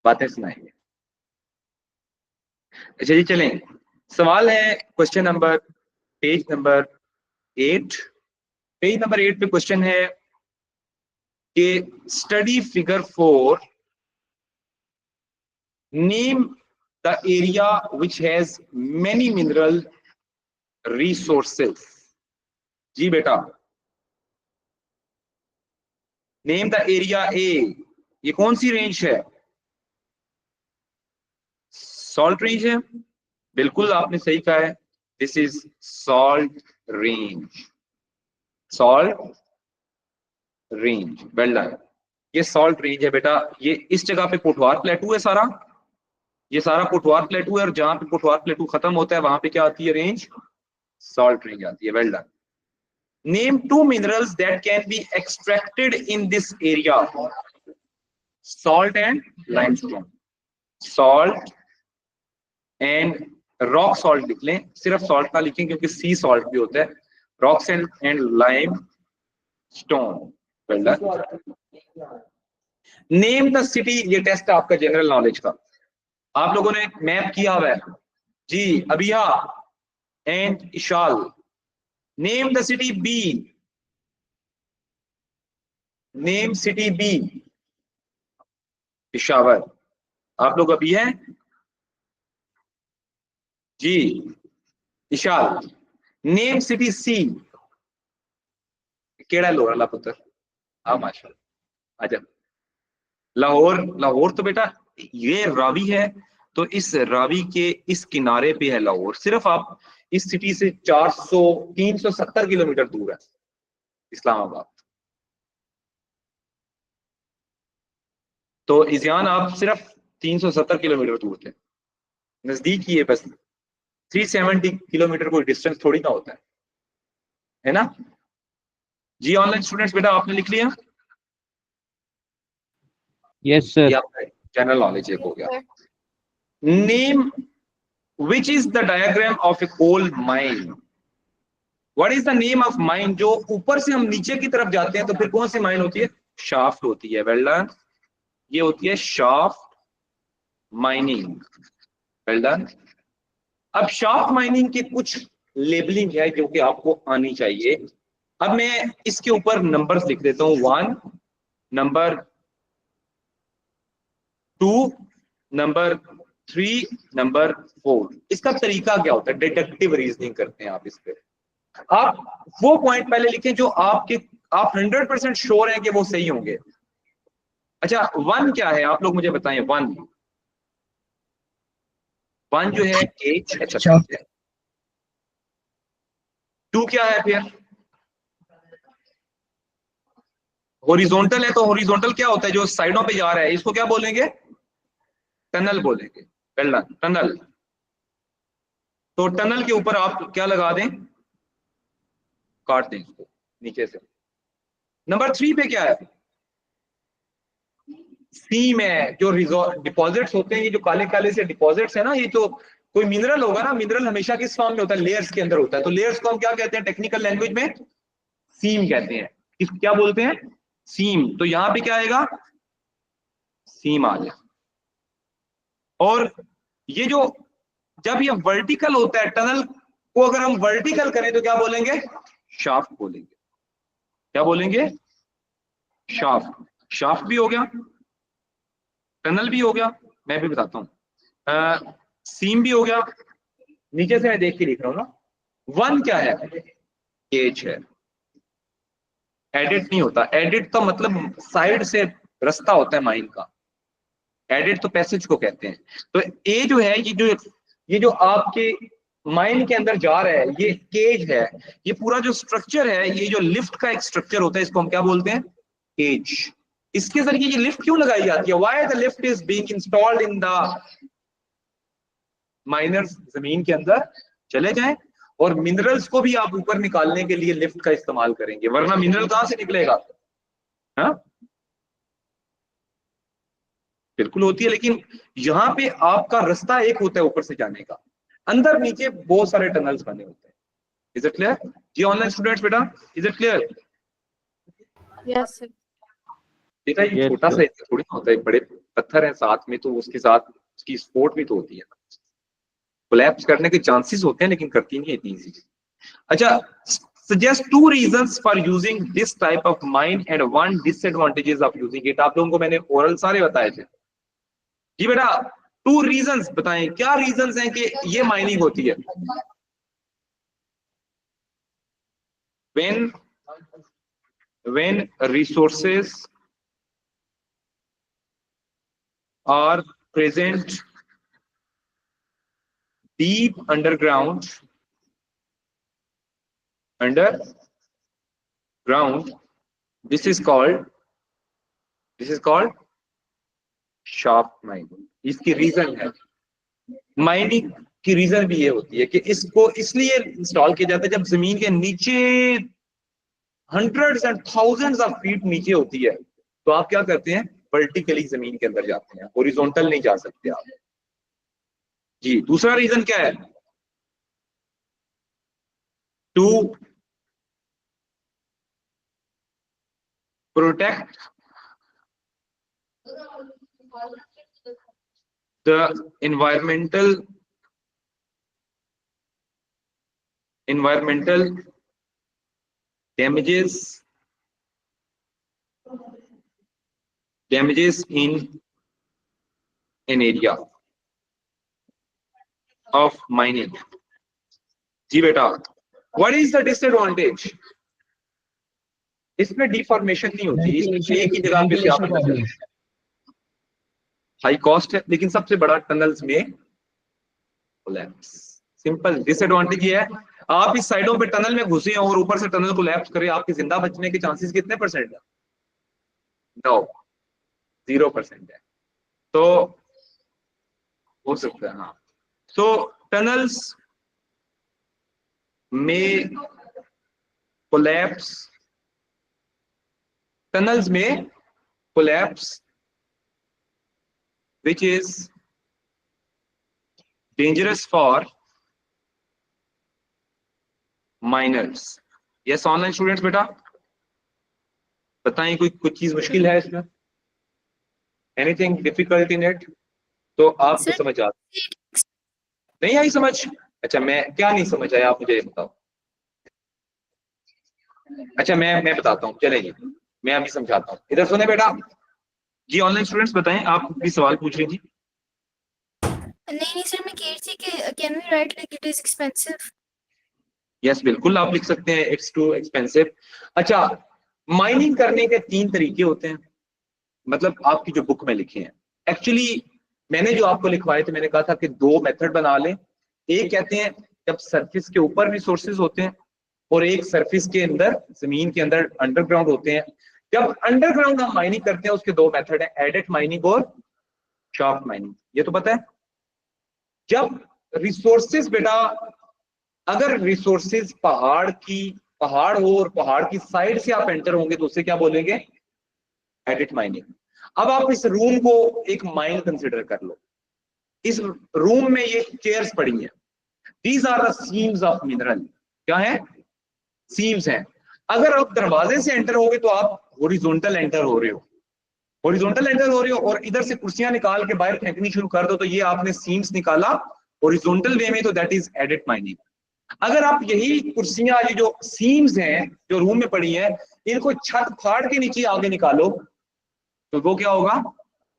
बातें सुनाएंगे। अच्छा जी चलें, सवाल है question number page number 8। Page number 8 पे क्वेश्चन है कि study figure 4, name the area which has many mineral resources. जी बेटा, नेम द एरिया ए, ये कौन सी रेंज है? सॉल्ट रेंज है, बिल्कुल आपने सही कहा है, this is salt range. Salt range, well done. ये सॉल्ट रेंज है बेटा। ये इस जगह पे पोठवार प्लेटू है सारा, ये सारा पोठवार प्लेटू है, और जहां पे पोठवार प्लेटू खत्म होता है वहां पे क्या आती है? रेंज, सॉल्ट रेंज आती है। Well done. Name 2 minerals that can be extracted in this area. Salt and limestone. Salt and rock salt लिख लें, सिर्फ सॉल्ट ना लिखें क्योंकि सी सॉल्ट भी होता है। Rocks and lime stone. Name the city, ये टेस्ट है आपका जनरल नॉलेज का, आप लोगों ने मैप किया हुआ है जी। Abiya and Ishal, name the city B. Name city B. Peshawar. आप लोग अभी हैं जी। Ishal, name city C. केड़ा लोरा पुत्र, हाँ माशाल्लाह, आजा। लाहौर, लाहौर तो बेटा ये रावी है, तो इस रावी के इस किनारे पे है लाहौर। सिर्फ आप इस सिटी से 370 किलोमीटर दूर है इस्लामाबाद। तो इजियान आप सिर्फ 370 किलोमीटर दूर थे, नजदीक ही है बस। 370 किलोमीटर कोई डिस्टेंस थोड़ी ना होता है ना जी। ऑनलाइन स्टूडेंट्स बेटा आपने लिख लिया? Yes sir. जनरल नॉलेज एक हो गया। Name which is the diagram of a coal mine. What is the name of mine? जो ऊपर से हम नीचे की तरफ जाते हैं तो फिर कौन सी माइन होती है? शाफ्ट होती है। वेल डन, ये होती है शाफ्ट माइनिंग। Well done. अब शाफ्ट माइनिंग की कुछ लेबलिंग है जो कि आपको आनी चाहिए। अब मैं इसके ऊपर नंबर्स लिख देता हूं, 1, नंबर 2, नंबर 3, नंबर 4। इसका तरीका क्या होता है? डिडक्टिव रीजनिंग करते हैं आप इस पे। आप वो पॉइंट पहले लिखें जो आप 100% श्योर हैं कि वो सही होंगे। अच्छा, 1 क्या है आप लोग मुझे बताएं। 1 जो है एच। अच्छा ठीक है। 2 क्या है फिर? हॉरिजॉन्टल है, तो हॉरिजॉन्टल क्या होता है? जो साइडों पे जा रहा है, इसको क्या बोलेंगे? टनल बोलेंगे। Well done, tunnel. तो टनल के ऊपर आप क्या लगा दें? काट दें इसको नीचे से। नंबर 3 पे क्या है? सीम है। जो डिपॉजिट्स होते हैं, ये जो काले काले से डिपॉजिट्स है ना, ये तो कोई मिनरल होगा ना। मिनरल हमेशा किस फॉर्म में होता है? लेयर्स के अंदर होता है। तो लेयर्स को हम क्या कहते हैं टेक्निकल लैंग्वेज में? सीम कहते हैं। इस क्या बोलते हैं? सीम। तो यहां पे क्या आएगा? सीम आ गया। और ये जो जब ये वर्टिकल होता है, टनल को अगर हम वर्टिकल करें तो क्या बोलेंगे? शाफ्ट बोलेंगे। क्या बोलेंगे? शाफ्ट। शाफ्ट भी हो गया, टनल भी हो गया, मैं भी बताता हूं, सीम भी हो गया। नीचे से मैं देख के लिख रहा हूं ना। 1 क्या है? एच है। एडिट नहीं होता। एडिट तो मतलब साइड से रास्ता होता है माइन का। एडिट तो पैसेज को कहते हैं। तो ए जो है, ये जो आपके माइन के अंदर जा रहा है, ये केज है। ये पूरा जो स्ट्रक्चर है, ये जो लिफ्ट का एक स्ट्रक्चर होता है, इसको हम क्या बोलते हैं? केज। इसके जरिए ये लिफ्ट क्यों लगाई जाती है? Why the lift is being installed in the miners. जमीन के अंदर चले जाएं और मिनरल्स को भी आप ऊपर निकालने के लिए लिफ्ट का इस्तेमाल करेंगे, वरना मिनरल कहां से निकलेगा? हाँ बिल्कुल होती है, लेकिन यहाँ पे आपका रास्ता एक होता है ऊपर से जाने का, अंदर नीचे बहुत सारे टनल्स बने होते हैं। इज इट क्लियर जी ऑनलाइन स्टूडेंट्स? बेटा is it clear? Yes sir. बेटा ये छोटा सा थोड़ी ना होता है, बड़े पत्थर है साथ में, तो उसके साथ उसकी सपोर्ट भी तो होती है, कोलैप्स करने के चांसेस होते हैं लेकिन करती नहीं है इतनी इजीली। अच्छा, suggest two reasons for using this type of mine and one disadvantages of using it। आप लोगों को मैंने ओरल सारे बताए थे जी बेटा, 2 रीजंस बताएं, क्या रीजंस हैं कि ये माइनिंग होती है। when resources are present deep underground this is called sharp mining. इसकी रीजन है, माइनिंग की रीजन भी ये होती है कि इसको इसलिए इंस्टॉल किया जाता है जब जमीन के नीचे hundreds and thousands of feet नीचे होती है, तो आप क्या करते हैं, वर्टिकली जमीन के अंदर जाते हैं, हॉरिजॉन्टल नहीं जा सकते आप जी। दूसरा रीजन क्या है, to protect the environmental damages in an area of mining। जी बेटा, what is the disadvantage? इसमें डिफॉर्मेशन नहीं होती, इसमें एक ही जगह पे आप हाई कॉस्ट है, लेकिन सबसे बड़ा टनल्स में कोलैप्स। सिंपल डिसएडवांटेज ये है, आप इस साइडों पे टनल में घुसे और ऊपर से टनल कोलैप्स करे, आपके जिंदा बचने के चांसेस कितने परसेंट है, 0% है। तो हो सकता है हाँ, तो टनल्स में collapse which is dangerous for miners। yes online students बेटा बताएं, कोई कुछ चीज मुश्किल है इसमें, एनीथिंग डिफिकल्ट इन इट, तो आपको समझ आ नहीं आई समझ। अच्छा, मैं क्या नहीं समझ आया आप मुझे ये बताओ। अच्छा मैं बताता हूँ, चलेगी मैं अभी समझाता हूँ, इधर सुने बेटा जी। ऑनलाइन स्टूडेंट्स बताएं, आप भी सवाल पूछ रही थी। नहीं सर, मैं कह रही थी कि can we write like it is expensive. Yes बिल्कुल आप लिख सकते हैं, इट्स टू एक्सपेंसिव। अच्छा, माइनिंग करने के 3 तरीके होते हैं, मतलब आपकी जो बुक में लिखे हैं। एक्चुअली मैंने जो आपको लिखवाए थे, मैंने कहा था कि 2 मेथड बना लें। एक कहते हैं जब सरफेस के ऊपर रिसोर्सेज होते हैं, और एक सरफेस के अंदर जमीन के अंदर अंडरग्राउंड होते हैं। जब अंडरग्राउंड हम माइनिंग करते हैं उसके 2 मेथड है, एडिट माइनिंग और शाफ्ट माइनिंग, ये तो पता है। जब रिसोर्सेज बेटा, अगर रिसोर्सेज पहाड़ हो और पहाड़ की साइड से आप एंटर होंगे तो उसे क्या बोलेंगे, एडिट माइनिंग। अब आप इस रूम को एक माइन कंसिडर कर लो, इस रूम में ये चेयर्स पड़ी हैं, these are the seams of mineral. क्या है, सीम्स हैं। अगर आप दरवाजे से एंटर होगे तो आप हॉरिजॉन्टल एंटर हो रहे हो, और इधर से कुर्सियां निकाल के बाहर फेंकनी शुरू कर दो, तो ये आपने सीम्स निकाला हॉरिजॉन्टल वे में, तो दैट इज एडिट माइनिंग। अगर आप यही कुर्सियां, ये जो सीम्स हैं जो रूम में पड़ी हैं, इनको छत फाड़ के नीचे आगे निकालो, तो वो क्या होगा,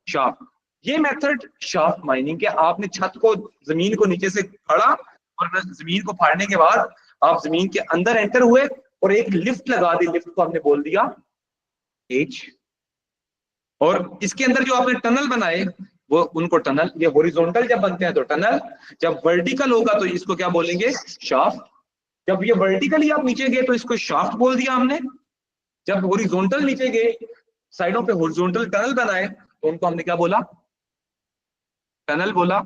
शाफ्ट। ये मेथड शाफ्ट माइनिंग के, आपने छत को, जमीन को नीचे से फाड़ा, और जमीन को फाड़ने के बाद आप जमीन के अंदर एंटर हुए और एक लिफ्ट लगा दी, लिफ्ट को हमने बोल दिया एज। और इसके अंदर जो आपने टनल बनाए वो उनको टनल, ये हॉरिजॉन्टल जब बनते हैं तो टनल, जब वर्टिकल होगा तो इसको क्या बोलेंगे, शाफ्ट। जब ये वर्टिकली आप नीचे गए तो इसको शाफ्ट बोल दिया हमने। जब हॉरिजॉन्टल नीचे गए, साइडों पे हॉरिजॉन्टल टनल बनाए, तो उनको हमने क्या बोला, टनल बोला।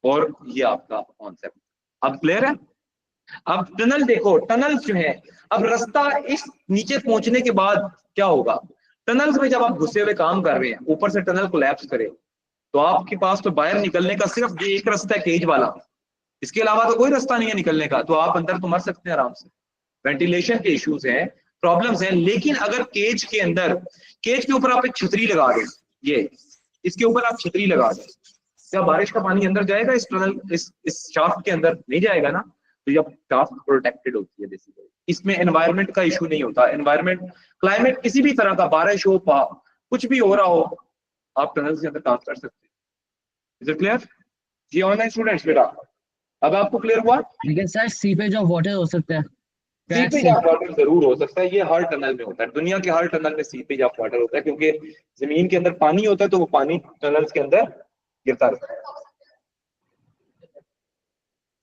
और ये आपका कॉन्सेप्ट अब क्लियर है। अब टनल देखो, टनल जो है, अब रास्ता इस नीचे पहुंचने के बाद क्या होगा, टनल्स में जब आप घुसे हुए काम कर रहे हैं, ऊपर से टनल कोलैप्स करे, तो आपके पास तो बाहर निकलने का सिर्फ ये एक रास्ता है, केज वाला, इसके अलावा तो कोई रास्ता नहीं है निकलने का, तो आप अंदर तो मर सकते हैं आराम से। वेंटिलेशन के इश्यूज हैं, प्रॉब्लम्स हैं। लेकिन अगर केज के ऊपर आप एक छतरी लगा दें, ये इसके ऊपर आप छतरी लगा दें, क्या बारिश का पानी अंदर जाएगा इस टनल इस शाफ्ट के अंदर? नहीं जाएगा ना। तो जब शाफ्ट प्रोटेक्टेड होती है बेसिकली, इसमें एनवायरनमेंट का इशू नहीं होता। एनवायरनमेंट, क्लाइमेट किसी भी तरह का, बारिश हो, कुछ भी हो रहा हो, आप टनल के अंदर काम कर सकते हैं। इज इट क्लियर जी ऑनलाइन स्टूडेंट्स? बेटा अब आपको क्लियर हुआ? लेकिन सर सीपेज ऑफ वाटर हो सकता है, सीपेज ऑफ वाटर जरूर हो सकता है, ये हर टनल में होता है, दुनिया के हर टनल में सीपेज ऑफ वाटर होता है, क्योंकि जमीन के अंदर पानी होता है तो वो पानी टनल्स के अंदर गिरता रहता है।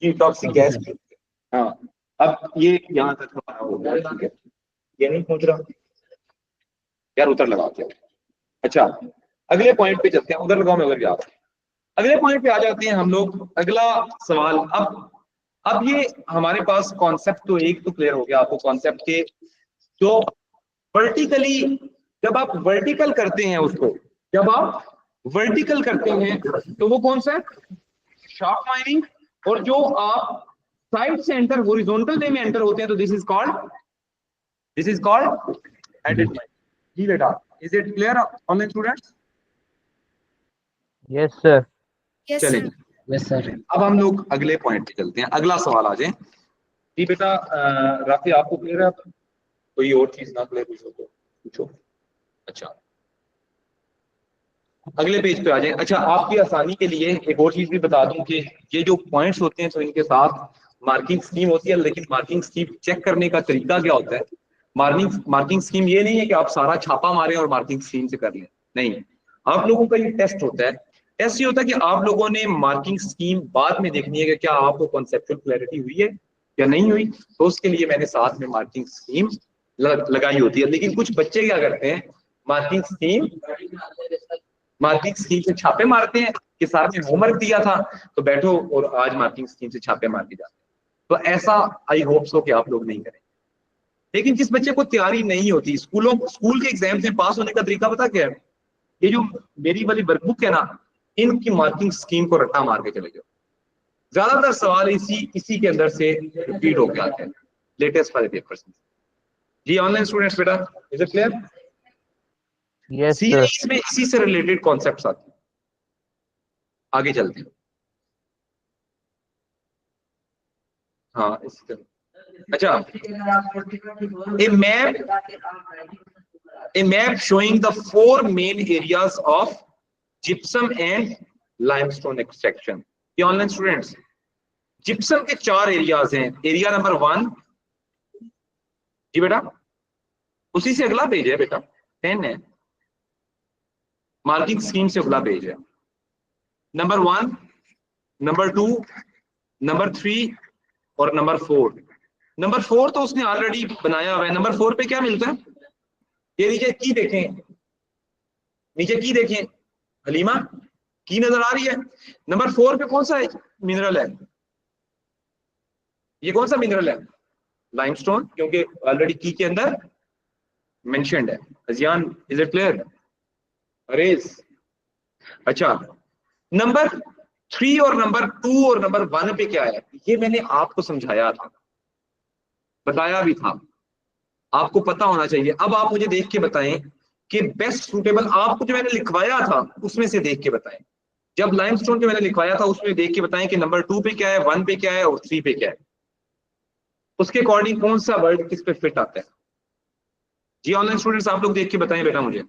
ये टॉक्सिक गैस। हाँ, अब ये यहाँ तक हमारा हो गया, ठीक है, ये नहीं पहुंच रहा यार, उधर लगाओ क्या। अच्छा, अगले पॉइंट पे चलते हैं, उधर लगाओ, मैं उधर गया। अगले पॉइंट पे आ जाते हैं हम लोग। अगला सवाल, अब ये हमारे पास कॉन्सेप्ट तो एक तो क्लियर हो गया आपको, कॉन्सेप्ट के जो वर्टिकली, जब आप वर्टिकल करते हैं उसको, जब आप वर्टिकल करते हैं तो वो कौन सा है? Shaft mining. और जो आप साइड से एंटर, हॉरिजॉन्टल वे में एंटर होते हैं तो this is called headed mining. जी बेटा, is it clear online students? Yes sir. Yes चलिए, सर। Yes sir. अब हम लोग अगले पॉइंट पे चलते हैं, अगला सवाल आ जाए। जी बेटा, राफी आपको क्लियर है? कोई और चीज ना क्लियर पूछो तो पूछो। अच्छा, अगले पेज पे आ जाए। अच्छा, आपकी आसानी के लिए एक और चीज भी बता दूं कि ये जो पॉइंट्स होते हैं तो इनके साथ मार्किंग स्कीम होती है, लेकिन मार्किंग स्कीम चेक करने का तरीका क्या होता है? मार्किंग स्कीम ये नहीं है कि आप सारा छापा मारें और मार्किंग स्कीम से कर लें, नहीं। आप लोगों का ये टेस्ट होता है। टेस्ट ये होता है कि आप लोगों ने मार्किंग स्कीम बाद में देखनी है कि क्या आपको कॉन्सेप्चुअल क्लैरिटी हुई है या नहीं हुई, तो उसके लिए मैंने साथ में मार्किंग स्कीम लगाई होती है। लेकिन कुछ बच्चे क्या करते हैं, मार्किंग स्कीम से छापे मारते हैं कि सर ने होमवर्क दिया था तो बैठो और आज मार्किंग स्कीम से छापे मार के जाते हैं। तो ऐसा आई होप सो कि आप लोग नहीं करें। लेकिन जिस बच्चे को तैयारी नहीं होती, स्कूल के एग्जाम से पास होने का तरीका पता क्या है? ये जो मेरी वाली वर्कबुक है ना, इनकी मार्किंग स्कीम को रट्टा मार के चले जाओ। ज्यादातर सवाल इसी के अंदर से रिपीट होके आते हैं लेटेस्ट वाले पेपर से। जी ऑनलाइन स्टूडेंट्स बेटा, is it clear? Yes sir. Series में इसी से रिलेटेड कॉन्सेप्ट्स आते हैं। आगे चलते हैं। हाँ, इसी तरह। अच्छा, a map showing the 4 main areas of gypsum and limestone extraction। ये ऑनलाइन स्टूडेंट्स, जिप्सम के 4 एरियाज हैं। एरिया नंबर 1, जी बेटा, उसी से अगला पेज है बेटा, 10 है, मार्किंग स्कीम से अगला पेज है। नंबर 1, नंबर 2, नंबर 3 और नंबर 4। नंबर 4 तो उसने ऑलरेडी बनाया हुआ है। नंबर 4 पे क्या मिलता है? ये नीचे की देखें, नीचे की देखें, हलीमा की नजर आ रही है। नंबर 4 पे कौन सा मिनरल है? ये कौन सा मिनरल है? लाइमस्टोन, क्योंकि ऑलरेडी की के अंदर मेंशन्ड है। अजियान, इज इट क्लियर? अरेज, अच्छा, नंबर 3 और नंबर 2 और नंबर 1 पे क्या है? ये मैंने आपको समझाया था, बताया भी था, आपको पता होना चाहिए। अब आप मुझे देख के बताएं कि बेस्ट सूटेबल, आपको जो मैंने लिखवाया था उसमें से देख के बताएं। जब लाइमस्टोन जो मैंने लिखवाया था उसमें देख के बताएं कि नंबर 2 पे क्या है, 1 पे क्या है और 3 पे क्या है। उसके अकॉर्डिंग कौन सा वर्ड किस पे फिट आता है। जी ऑनलाइन स्टूडेंट्स, आप लोग देख के बताएं बेटा मुझे।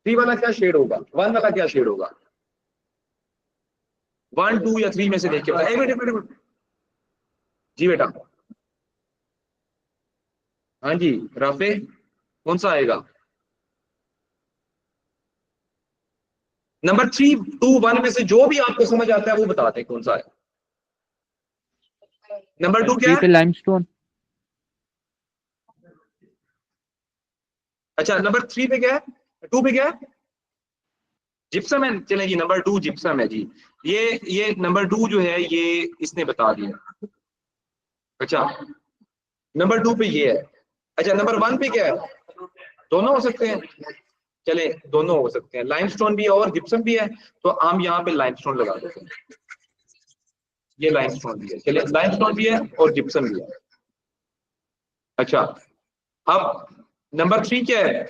3 वाला क्या शेड होगा, 1 वाला क्या शेड होगा? 1, 2 या 3 में से देख के बताएं। एक मिनट, जी बेटा, हाँ जी राफे, कौन सा आएगा? नंबर 3, 2, 1 में से जो भी आपको समझ आता है वो बताते हैं कौन सा है। नंबर 2 क्या है? लाइमस्टोन। अच्छा, नंबर 3 पे क्या है? 2 पे क्या है? जिप्सम है। चलेगी, नंबर 2 जिप्सम है जी। ये नंबर 2 जो है ये इसने बता दिया। अच्छा, नंबर 2 पे ये है। अच्छा, नंबर 1 पे क्या है? दोनों हो सकते हैं, चले दोनों हो सकते हैं, लाइमस्टोन भी है और जिप्सम भी है, तो हम यहाँ पे लाइमस्टोन लगा देते हैं। ये लाइमस्टोन भी है, चलिए लाइमस्टोन भी है और जिप्सम भी है। अच्छा, अब नंबर 3 क्या है?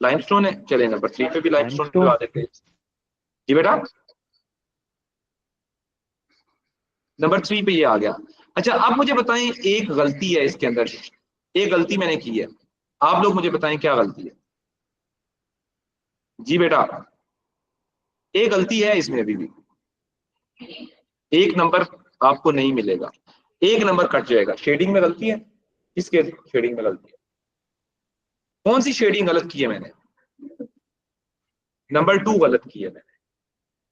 लाइमस्टोन है। चले नंबर 3 पे भी लाइमस्टोन Limestone. लगा देते हैं। जी बेटा, नंबर 3 पे ये आ गया। अच्छा, अब मुझे बताएं, एक गलती है इसके अंदर, एक गलती मैंने की है, आप लोग मुझे बताएं क्या गलती है। जी बेटा, एक गलती है इसमें अभी भी, एक नंबर आपको नहीं मिलेगा, एक नंबर कट जाएगा। शेडिंग में गलती है, किसके शेडिंग में गलती है? कौन सी शेडिंग गलत की है मैंने? नंबर 2 गलत की है मैंने,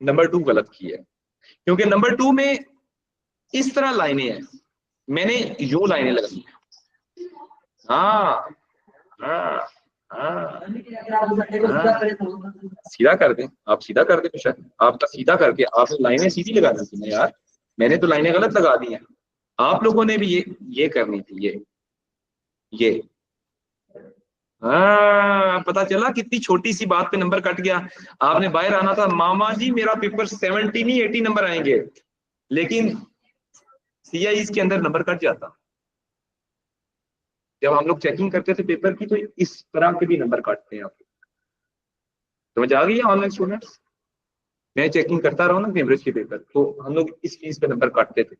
नंबर 2 गलत की है, क्योंकि नंबर 2 में इस तरह लाइनें हैं, मैंने यूं लाइनें लगाई। हाँ हाँ हाँ, सीधा कर दें, आप सीधा कर दें बेशक, आपका सीधा करके आपने लाइनें सीधी लगा दी थी ना यार, मैंने तो लाइनें गलत लगा दी हैं, आप लोगों ने भी ये करनी थी, ये हाँ, पता चला कितनी छोटी सी बात पे नंबर कट गया। आपने बाहर आना था, मामा जी मेरा पेपर 70 नहीं 80 नंबर आएंगे, लेकिन CIs के अंदर नंबर कट जाता। जब हम लोग चेकिंग करते थे पेपर की, तो इस तरह के भी नंबर काटते हैं। आप समझ आ गई है ऑनलाइन स्टूडेंट्स? मैं चेकिंग करता रहा हूँ ना कैम्ब्रिज के पेपर, तो हम लोग इस चीज पे नंबर काटते थे।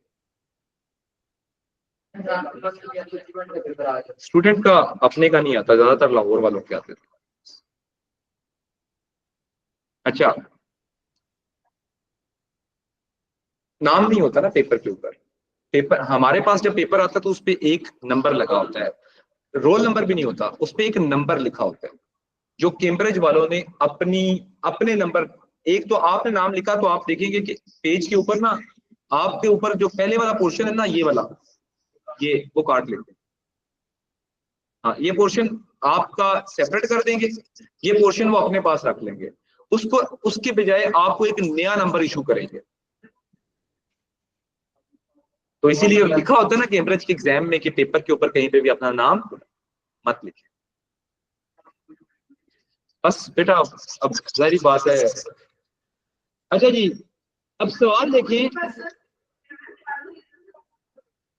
स्टूडेंट का अपने का नहीं आता, ज्यादातर लाहौर वालों के आते थे। अच्छा, नाम नहीं होता ना पेपर के ऊपर, पेपर हमारे पास जब पेपर आता है तो उस पे एक नंबर लगा होता है, रोल नंबर भी नहीं होता, उस पे एक नंबर लिखा होता है, जो कैम्ब्रिज वालों ने अपने नंबर, एक तो आपने नाम लिखा तो आप देखेंगे कि पेज के ऊपर ना, आपके ऊपर जो पहले वाला पोर्शन है ना, ये वाला, ये वो काट लेते हैं। हाँ, ये पोर्शन आपका सेपरेट कर देंगे, ये पोर्शन वो अपने पास रख लेंगे, उसको उसके बजाय आपको एक नया नंबर इशू करेंगे। तो इसीलिए लिखा होता है ना कैम्ब्रिज के एग्जाम में कि पेपर के ऊपर कहीं पे भी अपना नाम मत लिखें। बस बेटा, अब जारी बात है। अच्छा जी, अब सवाल देखें,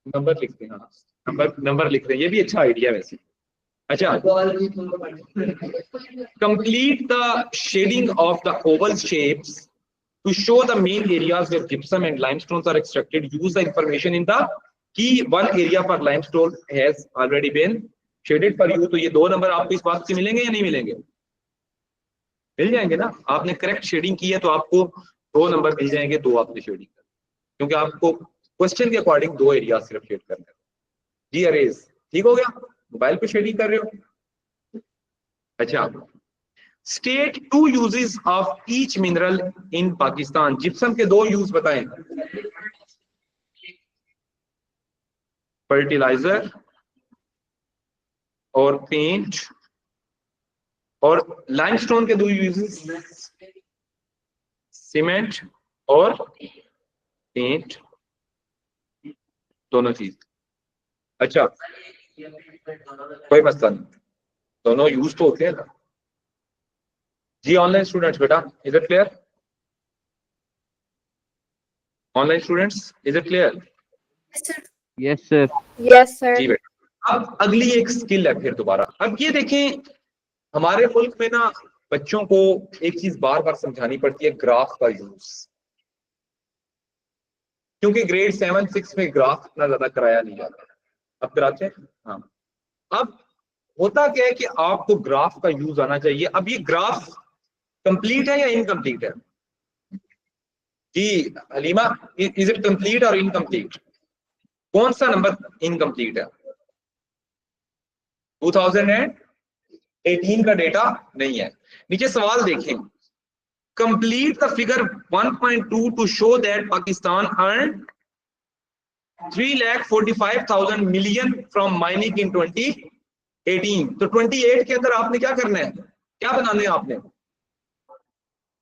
नंबर लिखते हैं, हाँ नंबर लिख रहे हैं, ये भी अच्छा आइडिया वैसे। अच्छा, complete the shading of the oval shapes to show the main areas where gypsum and limestones are extracted. Use the information in the key one area for limestone has already been shaded for you. तो ये 2 number आपको इस बात से मिलेंगे या नहीं मिलेंगे? मिल जाएंगे ना, आपने करेक्ट शेडिंग की है तो आपको 2 नंबर मिल जाएंगे, 2 आपने शेडिंग कर, क्योंकि आपको क्वेश्चन के अकॉर्डिंग 2 एरिया सिर्फ शेड करने हैं। जी अरेज ठीक हो गया, मोबाइल पे शेडिंग कर रहे हो। अच्छा, state 2 uses of each mineral in Pakistan. Gypsum के 2 यूज बताएं। फर्टिलाइजर और पेंट, और लाइमस्टोन के 2 यूजेस, सीमेंट और पेंट, दोनों चीज। अच्छा, कोई मसला नहीं, दोनों यूज तो होते हैं ना। जी ऑनलाइन स्टूडेंट्स बेटा, is it clear? Online students, is it clear? Yes, sir. Yes, sir. जी बेटा, अब अगली एक स्किल है फिर दोबारा। अब ये देखें, हमारे मुल्क में ना बच्चों को एक चीज बार बार समझानी पड़ती है, ग्राफ का यूज, क्योंकि ग्रेड 7-6 में ग्राफ इतना ज्यादा कराया नहीं जाता। अब कराते हैं, हाँ। अब होता क्या है कि आपको ग्राफ का यूज आना चाहिए। अब ये ग्राफ कंप्लीट है या इनकम्प्लीट है? जी हलीमा, इज इट कंप्लीट और इनकम्प्लीट? कौन सा नंबर इनकम्प्लीट है? 2018 का डेटा नहीं है। नीचे सवाल देखें, complete the figure 1.2 to show that Pakistan earn 3,45,000 million from mining in 2018। तो 28 के अंदर आपने क्या करना है, क्या बनाना है आपने?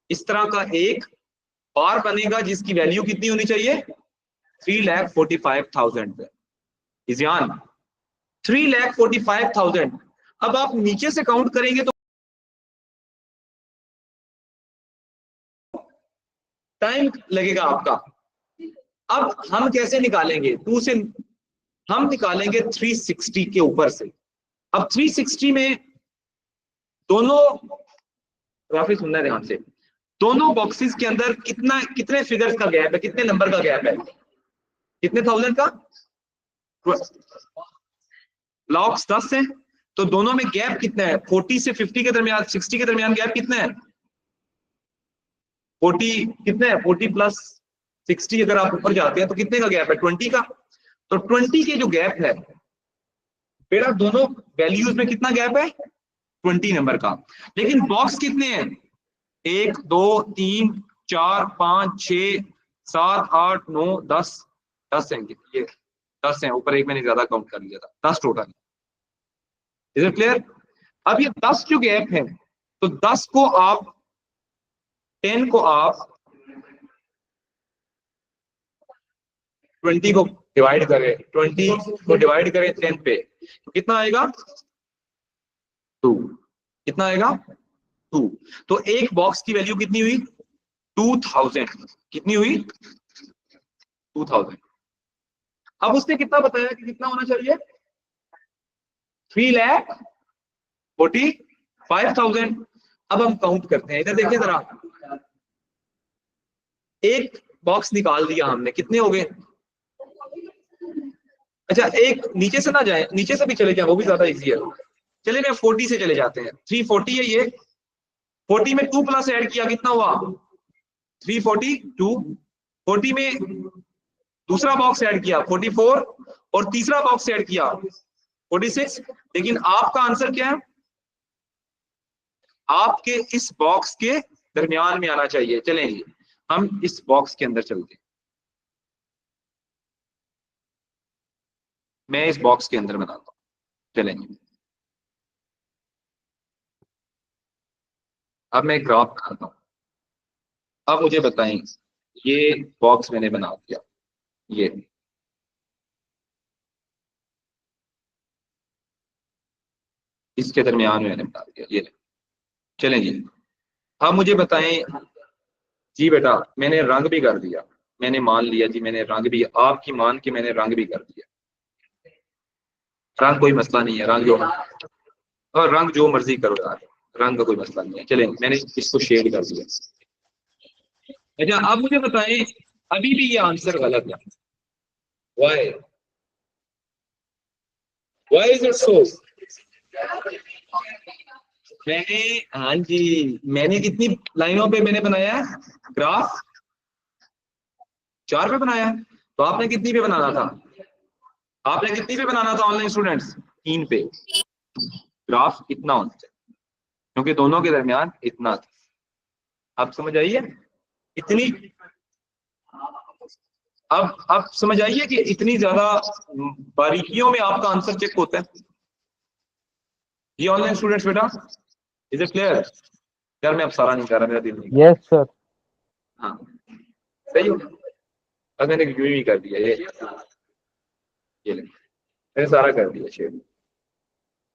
इस तरह का एक बार बनेगा जिसकी वैल्यू कितनी होनी चाहिए? 3,45,000 पे। इज़ियान 3,45,000। अब आप नीचे से काउंट करेंगे तो टाइम लगेगा आपका। अब हम कैसे निकालेंगे? 2 से हम निकालेंगे 360 के ऊपर से। अब 360 में दोनों ग्राफिक सुनना है ध्यान से, दोनों बॉक्सेस के अंदर कितने फिगर्स का गैप है, कितने नंबर का गैप है, कितने थाउजेंड का, ब्लॉक्स 10 है, तो दोनों में गैप कितना है, 40 से 50 के दरमियान, 60 के दरमियान गैप कितना है, 40 कितना है, 40 प्लस 60 अगर आप ऊपर जाते हैं तो कितने का गैप है, 20 का। तो 20 के जो गैप है बेटा, दोनों वैल्यूज में कितना गैप है, 20 नंबर का। लेकिन बॉक्स कितने हैं, 1 2 3 4 5 6 7 8 9 10 10 हैं, ये 10 हैं, ऊपर एक मैंने ज्यादा काउंट कर लिया था, 10 टोटल। Is it clear? अब ये 10 जो गैप है, तो 10 को आप 10 को आप 20 को डिवाइड करें, 20 को डिवाइड करें 10 पे, तो कितना आएगा, 2। कितना आएगा, 2। तो एक बॉक्स की वैल्यू कितनी हुई, 2000। कितनी हुई, 2000। अब उसने कितना बताया कि कितना होना चाहिए, 3,45,000। अब हम काउंट करते हैं, इधर देखिए जरा, एक बॉक्स निकाल दिया हमने, कितने हो गए, अच्छा एक नीचे से ना जाए, नीचे से भी चले जाए, वो भी ज्यादा इजी है। चले मैं 40 से चले जाते हैं, 340 है ये, 40 में 2 प्लस ऐड किया, कितना हुआ, 342। 40 में दूसरा बॉक्स ऐड किया 44, और तीसरा बॉक्स ऐड किया 46। लेकिन आपका आंसर क्या है, आपके इस बॉक्स के दरमियान में आना चाहिए। चलेंगे हम इस बॉक्स के अंदर चलते हैं, मैं इस बॉक्स के अंदर बनाता हूं, चलेंगे। अब मैं ग्राफ बनाता हूं। अब मुझे बताएं, ये बॉक्स मैंने बना दिया, ये इसके दरमियान में मैंने बना दिया, ये चलें जी। अब मुझे बताएं जी बेटा, मैंने रंग भी कर दिया, मैंने मान लिया जी, मैंने रंग भी, आपकी मान के मैंने रंग भी कर दिया, रंग कोई मसला नहीं है, रंग जो, और रंग जो मर्जी करो यार, रंग का कोई मसला नहीं है। चलें, मैंने इसको शेड कर दिया। अच्छा अब मुझे बताएं, अभी भी ये आंसर गलत है, why, why is it so? मैंने, हाँ जी, मैंने कितनी लाइनों पे मैंने बनाया है ग्राफ, 4 पे बनाया है। तो आपने कितनी पे बनाना था, आपने कितनी पे बनाना था ऑनलाइन स्टूडेंट्स, 3 पे। ग्राफ इतना होना चाहिए, क्योंकि दोनों के दरमियान इतना था। आप समझ आइए इतनी, अब समझ आइए कि इतनी ज्यादा बारीकियों में आपका आंसर चेक होता है। ये ऑनलाइन स्टूडेंट्स बेटा, इज इट क्लियर? यार मैं अब सारा नहीं कर रहा, मेरा दिल नहीं। Yes sir. हाँ सही हो गया। अब मैंने यूं ही कर दिया, ये ले, मैंने सारा कर दिया, शेड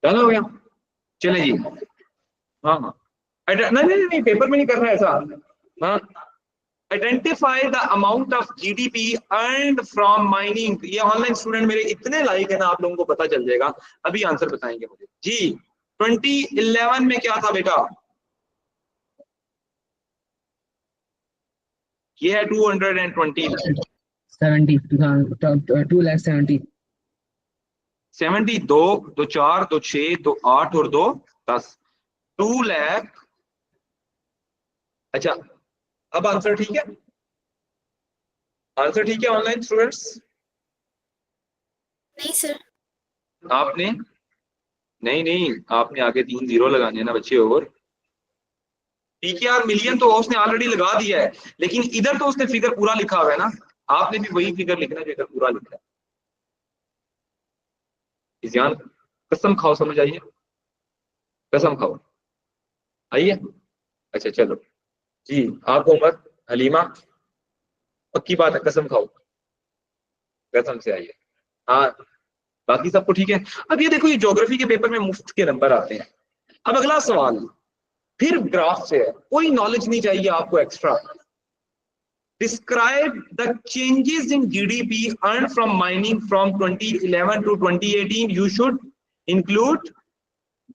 डन हो गया। चले जी, हाँ हाँ, नहीं पेपर में नहीं करना है ऐसा। हाँ, identify the amount of GDP earned from mining. ये ऑनलाइन स्टूडेंट मेरे इतने लाइक है ना, आप लोगों को पता चल जाएगा। अभी आंसर बताएंगे मुझे जी। 2011 में क्या था बेटा, ये है 220, 70, 2,70,000। 70, 2 2 4 2 6 2 8 और 2 10, 2 लाख। अच्छा अब आंसर ठीक है, आंसर ठीक है ऑनलाइन स्टूडेंट्स? नहीं सर, आपने नहीं, आपने आगे 3 जीरो लगाने हैं ना बच्चे, और ठीक है यार, मिलियन तो उसने ऑलरेडी लगा दिया है, लेकिन इधर तो उसने फिगर पूरा लिखा हुआ है ना, आपने भी वही फिगर लिखना जो इधर पूरा लिखा है। इज़ान कसम खाओ, समझ आइए, कसम खाओ, आइए। अच्छा चलो जी, आपको उमर, हलीमा, पक्की बात है, कसम खाओ, कसम से आइए। हाँ बाकी सबको ठीक है। अब ये देखो, ये ज्योग्राफी के पेपर में मुफ्त के नंबर आते हैं। अब अगला सवाल फिर ग्राफ से है, कोई नॉलेज नहीं चाहिए आपको extra, Describe the changes in GDP earned from mining from 2011 to 2018. You should include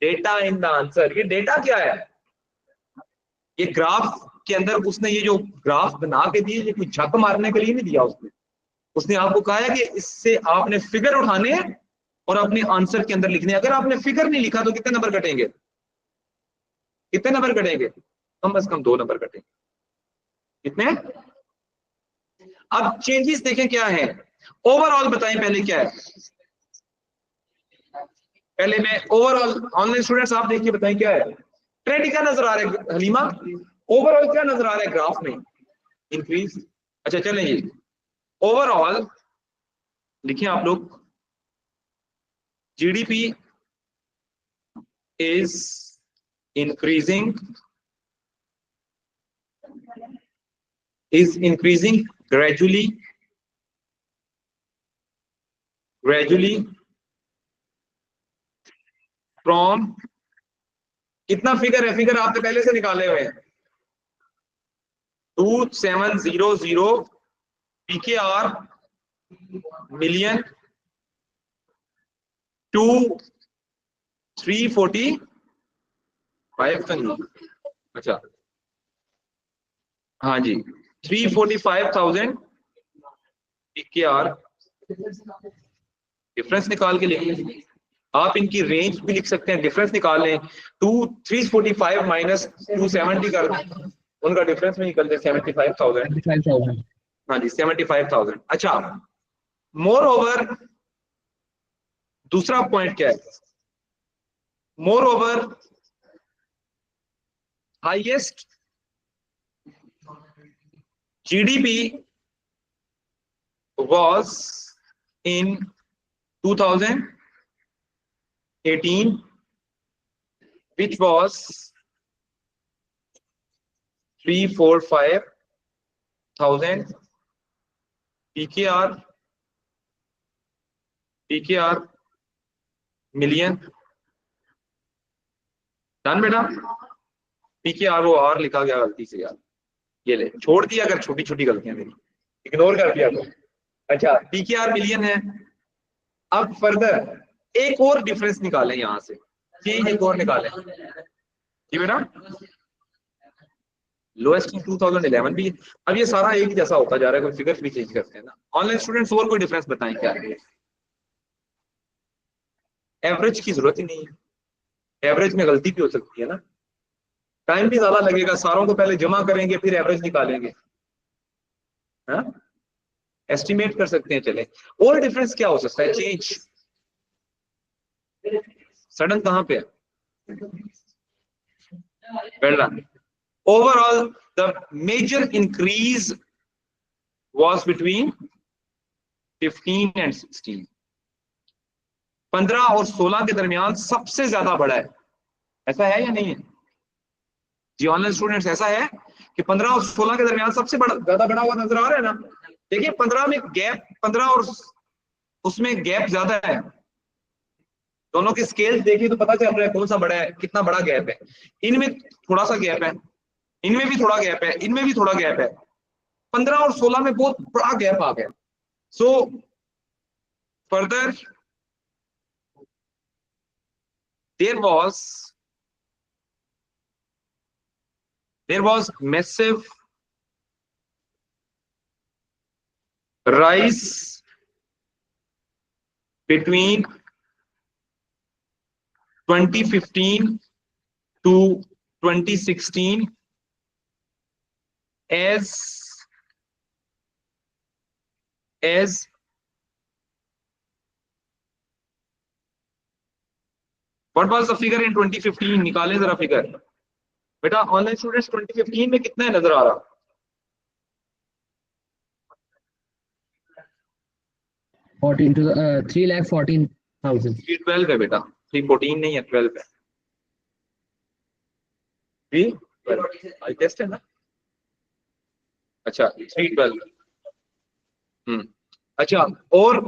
data in the answer. ये डेटा क्या है? ये ग्राफ के अंदर उसने ये जो ग्राफ बना के दिए, ये कोई झक मारने के लिए नहीं दिया उसने आपको कहा है कि इससे आपने फिगर उठाने हैं और अपने आंसर के अंदर लिखने हैं। अगर आपने फिगर नहीं लिखा तो कितने नंबर कटेंगे? कितने नंबर कटेंगे? कम से कम 2 नंबर कटेंगे। कितने? अब चेंजेस देखें क्या है, ओवरऑल बताएं पहले क्या है। पहले मैं ओवरऑल, ऑनलाइन स्टूडेंट्स आप देखिए बताएं क्या है। ट्रेंड क्या नजर आ रहा है हलीमा? ओवरऑल क्या नजर आ रहा है ग्राफ में? इंक्रीज। अच्छा चलें जी, ओवरऑल लिखिए आप लोग, GDP is increasing gradually from, कितना फिगर है? फिगर आपने पहले से निकाले हुए हैं, 2700 PKR मिलियन टू 345। अच्छा हाँ जी, 345,000 PKR। डिफरेंस निकाल के लिखिए, आप इनकी रेंज भी लिख सकते हैं, डिफरेंस निकाल लें। 345 माइनस 270 कर दें, उनका डिफरेंस में निकलते 75,000। हाँ जी 75,000। अच्छा, मोर ओवर दूसरा पॉइंट क्या है? More over highest GDP was in 2018, which was 345,000 PKR million. Done बेटा? PKR वो आर लिखा गया गलती से यार, ये ले छोड़ दिया, अगर छोटी छोटी गलतियां मेरी इग्नोर कर दिया तो। अच्छा PKR मिलियन है। अब फर्दर एक और डिफरेंस निकालें यहां से, चेंज एक और निकालें जी बेटा। लोएस्ट 2011 भी। अब ये सारा एक जैसा होता जा रहा है, कोई फिगर भी चेंज करते हैं ना। ऑनलाइन स्टूडेंट्स और कोई डिफरेंस बताएं क्या है? एवरेज की जरूरत ही नहीं है, एवरेज में गलती भी हो सकती है ना, टाइम भी ज्यादा लगेगा, सारों को पहले जमा करेंगे फिर एवरेज निकालेंगे। हाँ एस्टिमेट कर सकते हैं। चले, और डिफरेंस क्या हो सकता है? चेंज सडन कहां पे है? Well done. Overall the major increase was between 15 and 16। 15 और 16 के दरमियान सबसे ज्यादा बढ़ा है, ऐसा है या नहीं है जी ऑनलाइन स्टूडेंट्स? ऐसा है कि 15 और 16 के दरमियान सबसे ज्यादा बढ़ा हुआ नजर आ रहा है ना। देखिए 15 में गैप, 15 और उसमें गैप ज्यादा है, दोनों के स्केल देखिए तो पता चल रहा है कौन सा बड़ा है, कितना बड़ा गैप है। इनमें थोड़ा सा गैप है, इनमें भी थोड़ा गैप है, इनमें भी थोड़ा गैप है। 15 और 16 में बहुत बड़ा गैप आ गया। So further there was massive rise between 2015 to 2016 as what was the figure in 2015? निकालें जरा फिगर बेटा। ऑनलाइन स्टूडेंट्स 2015 में कितना है नजर आ रहा? 3,14,000। 312 है बेटा, 314 नहीं है, 12 है। 312 आई टेस्ट है ना। अच्छा 312। अच्छा, और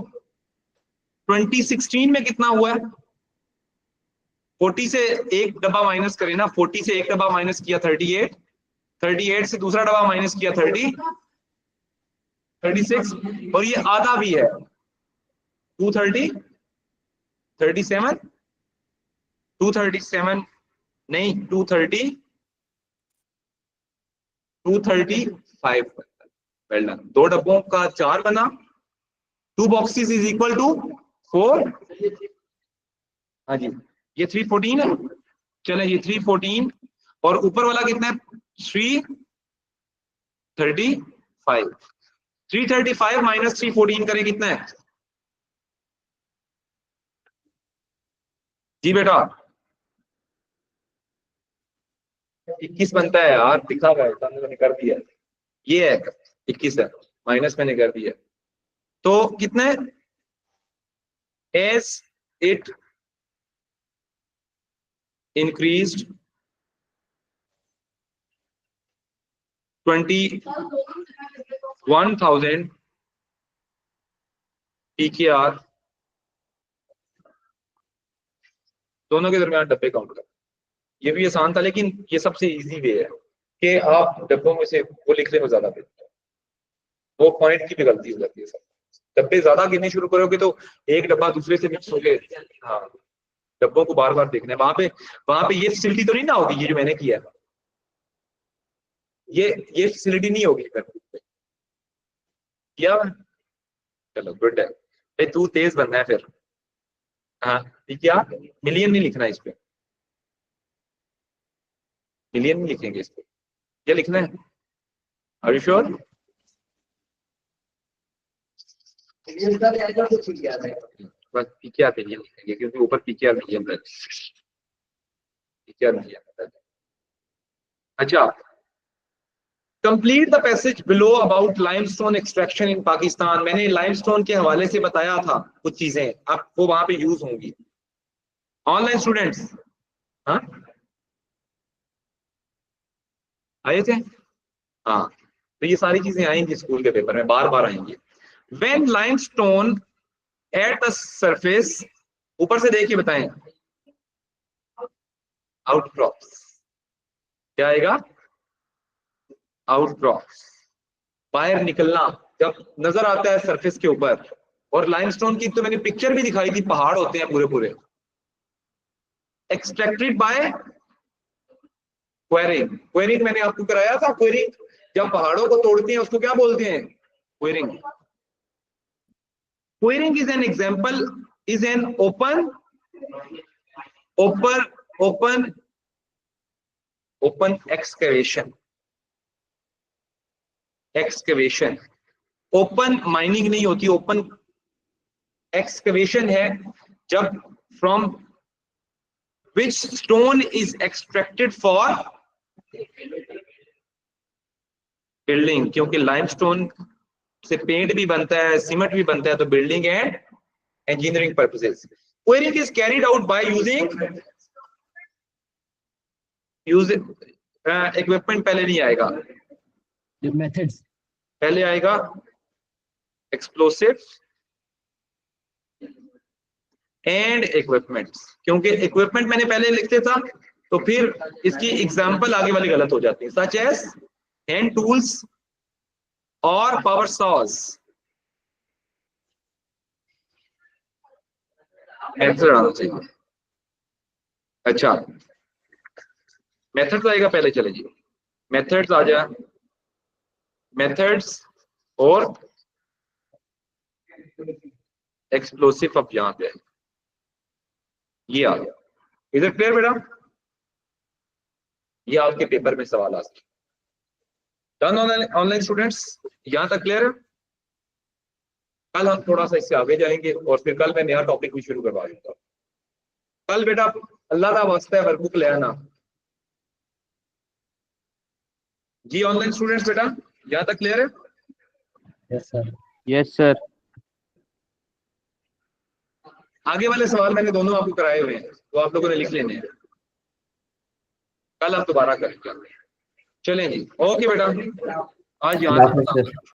2016 में कितना हुआ है? 40 से एक डब्बा माइनस करें ना, 40 से एक डब्बा माइनस किया 38, 38 से दूसरा डब्बा माइनस किया 30, 36 और ये आधा भी है 230 37 237 नहीं 230 235 वेल डन। 2 डब्बों का 4 बना, 2 बॉक्सेस इज इक्वल टू 4। हाँ जी ये 314 है, चले ये 314 और ऊपर वाला कितना है 335। 335 माइनस 314 करें कितना है जी बेटा 21 बनता है यार, दिखा हुआ है मैंने कर दिया, ये है 21 है माइनस मैंने कर दिया। तो कितना है एज इट increased 21,000 PKR, दोनों के दरमियान डब्बे काउंट कर। ये भी आसान था लेकिन ये सबसे इजी वे है कि आप डब्बों में से वो लिखने में ज्यादा बेहतर है, वो पॉइंट की भी गलती हो जाती है। सब डब्बे ज्यादा गिनने शुरू करोगे तो एक डब्बा दूसरे से मिक्स हो गए, हाँ डब्बों को बार बार देखना है। वहां पे ये फैसिलिटी तो नहीं ना होगी, ये जो मैंने किया ये फैसिलिटी नहीं होगी किया। चलो गुड है भाई, तू तेज बनना है फिर। हाँ क्या मिलियन नहीं लिखना है इस पे, मिलियन नहीं लिखेंगे इस पे, क्या लिखना है आर यू श्योर? बस पीकेआर मिलियन लिखेंगे क्योंकि ऊपर पीकेआर मिलियन है, पीकेआर मिलियन। अच्छा complete the passage below about limestone extraction in Pakistan. मैंने लाइमस्टोन के हवाले से बताया था कुछ चीजें, आपको वहां पे यूज होंगी। ऑनलाइन स्टूडेंट्स हाँ आए थे, हाँ तो ये सारी चीजें आएंगी स्कूल के पेपर में, बार बार आएंगी। When limestone at the surface, ऊपर से देखिए बताएं आउटक्रॉप्स, क्या आएगा आउटक्रॉप्स, बाहर निकलना जब नजर आता है सरफेस के ऊपर। और लाइमस्टोन की तो मैंने पिक्चर भी दिखाई थी, पहाड़ होते हैं पूरे पूरे। एक्सट्रैक्टेड बाय क्वेरिंग, क्वेरिंग मैंने आपको कराया था, क्वेरिंग जब पहाड़ों को तोड़ते हैं उसको क्या बोलते हैं quarrying. Quarrying is an example, is an open excavation, excavation open mining नहीं होती, ओपन एक्सकवेशन है जब from which stone is extracted for building, क्योंकि लाइमस्टोन से पेंट भी बनता है, सीमेंट भी बनता है, तो building and engineering purposes. Quarrying is carried out by using equipment, पहले नहीं आएगा, मेथड्स पहले आएगा एक्सप्लोसिव एंड इक्विपमेंट्स, क्योंकि इक्विपमेंट मैंने पहले लिखते था तो फिर इसकी एग्जांपल आगे वाली गलत हो जाती है, सच एज हैंड टूल्स और पावर सॉज। आंसर आना चाहिए। अच्छा मेथड्स आएगा पहले, चले जी मेथड्स आ जाए, मेथड्स और एक्सप्लोसिव अब यहां पे ये आ गया। इधर क्लियर बेटा, ये आपके पेपर में सवाल आ सकते। डन ऑनलाइन स्टूडेंट्स, यहां तक क्लियर है? कल हम थोड़ा सा इससे आगे जाएंगे और फिर कल मैं नया टॉपिक भी शुरू करवा दूंगा। कल बेटा अल्लाह का वास्ता है वर्कबुक ले आना जी। ऑनलाइन स्टूडेंट्स बेटा यहां तक क्लियर है? Yes sir. Yes sir. आगे वाले सवाल मैंने दोनों आपको कराए हुए हैं, तो आप लोगों ने लिख लेने हैं, कल आप दोबारा करेंगे। चलें जी, ओके बेटा आज यहाँ